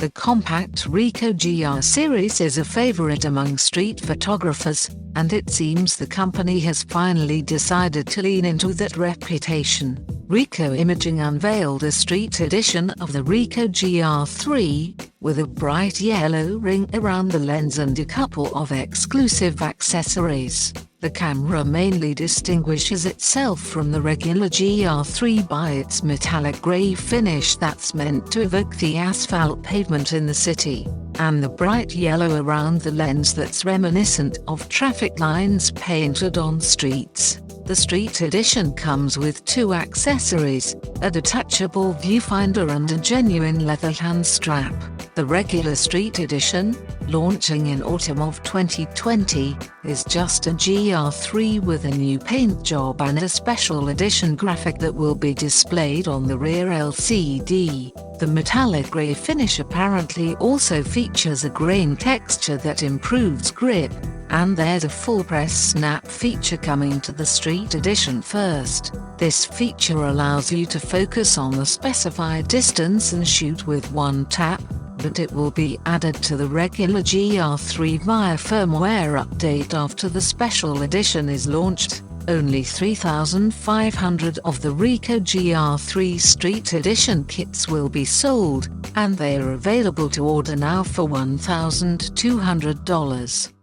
The compact Ricoh GR series is a favorite among street photographers, and it seems the company has finally decided to lean into that reputation. Ricoh Imaging unveiled a street edition of the Ricoh GR3, with a bright yellow ring around the lens and a couple of exclusive accessories. The camera mainly distinguishes itself from the regular GR3 by its metallic grey finish that's meant to evoke the asphalt pavement in the city, and the bright yellow around the lens that's reminiscent of traffic lines painted on streets. The street edition comes with two accessories, a detachable viewfinder and a genuine leather hand strap. The regular street edition, launching in autumn of 2020, is just a GR3 with a new paint job and a special edition graphic that will be displayed on the rear LCD. The metallic grey finish apparently also features a grain texture that improves grip, and there's a full press snap feature coming to the street edition first. This feature allows you to focus on the specified distance and shoot with one tap, but it will be added to the regular GR3 via firmware update after the special edition is launched. Only 3,500 of the Ricoh GR3 Street Edition kits will be sold, and they are available to order now for $1,200.